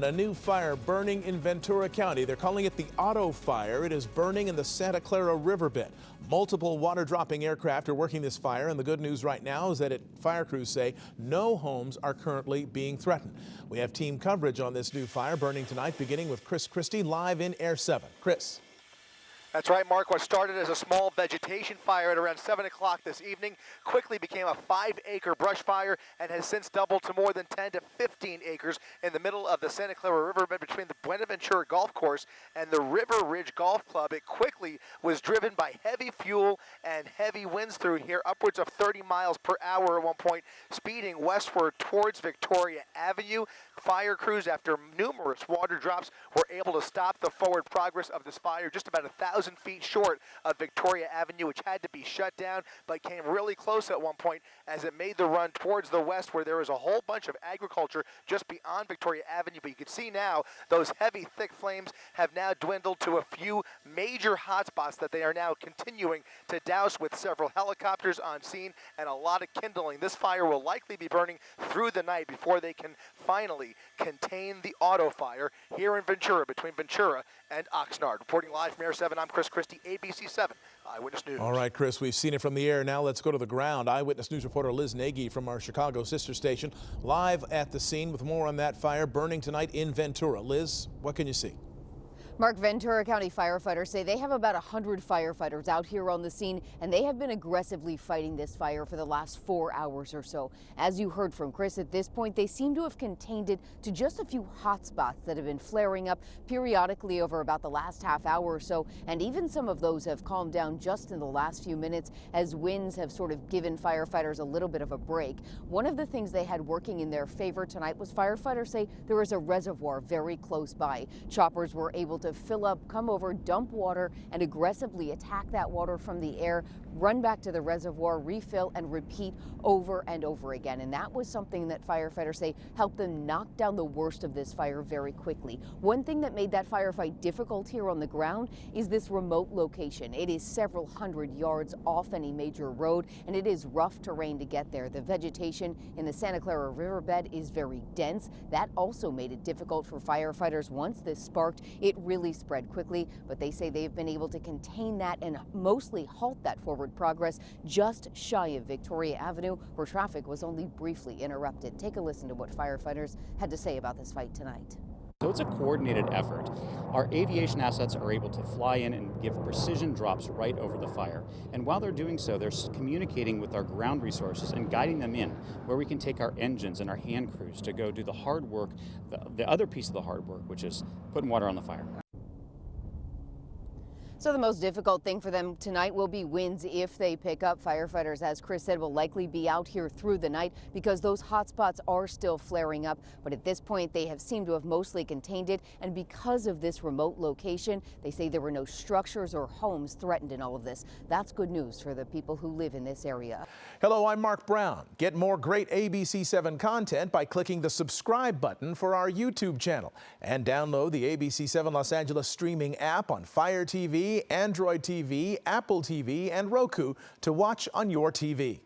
A new fire burning in Ventura County. They're calling it the Auto Fire. It is burning in the Santa Clara riverbed. Multiple water-dropping aircraft are working this fire, and the good news right now is that fire crews say no homes are currently being threatened. We have team coverage on this new fire burning tonight, beginning with Chris Christie live in Air 7. Chris. That's right, Mark. What started as a small vegetation fire at around 7 o'clock this evening quickly became a 5-acre brush fire and has since doubled to more than 10 to 15 acres in the middle of the Santa Clara riverbed between the Ventura Golf Course and the River Ridge Golf Club. It quickly was driven by heavy fuel and heavy winds through here, upwards of 30 miles per hour at one point, speeding westward towards Victoria Avenue. Fire crews, after numerous water drops, were able to stop the forward progress of this fire just about 1,000 feet short of Victoria Avenue, which had to be shut down, but came really close at one point as it made the run towards the west, where there was a whole bunch of agriculture just beyond Victoria Avenue. But you can see now those heavy, thick flames have now dwindled to a few major hotspots that they are now continuing to douse with several helicopters on scene and a lot of kindling. This fire will likely be burning through the night before they can finally contain the auto fire here in Ventura, between Ventura and Oxnard. Reporting live from Air 7, I'm Chris Christie, ABC 7 Eyewitness News. All right, Chris, we've seen it from the air. Now let's go to the ground. Eyewitness News reporter Liz Nagy from our Chicago sister station, live at the scene with more on that fire burning tonight in Ventura. Liz, what can you see? Mark, Ventura County firefighters say they have about 100 firefighters out here on the scene, and they have been aggressively fighting this fire for the last 4 hours or so. As you heard from Chris, at this point, they seem to have contained it to just a few hot spots that have been flaring up periodically over about the last half hour or so, and even some of those have calmed down just in the last few minutes as winds have sort of given firefighters a little bit of a break. One of the things they had working in their favor tonight was firefighters say there was a reservoir very close by. Choppers were able to fill up, come over, dump water, and aggressively attack that water from the air, run back to the reservoir, refill, and repeat over and over again. And that was something that firefighters say helped them knock down the worst of this fire very quickly. One thing that made that firefight difficult here on the ground is this remote location. It is several hundred yards off any major road, and it is rough terrain to get there. The vegetation in the Santa Clara riverbed is very dense. That also made it difficult for firefighters. Once this sparked, it really spread quickly, but they say they've been able to contain that and mostly halt that forward progress just shy of Victoria Avenue, where traffic was only briefly interrupted. Take a listen to what firefighters had to say about this fight tonight. So it's a coordinated effort. Our aviation assets are able to fly in and give precision drops right over the fire. And while they're doing so, they're communicating with our ground resources and guiding them in, where we can take our engines and our hand crews to go do the hard work, the other piece of the hard work, which is putting water on the fire. So the most difficult thing for them tonight will be winds if they pick up. Firefighters, as Chris said, will likely be out here through the night because those hot spots are still flaring up. But at this point, they have seemed to have mostly contained it. And because of this remote location, they say there were no structures or homes threatened in all of this. That's good news for the people who live in this area. Hello, I'm Mark Brown. Get more great ABC 7 content by clicking the subscribe button for our YouTube channel. And download the ABC 7 Los Angeles streaming app on Fire TV, Android TV, Apple TV, and Roku to watch on your TV.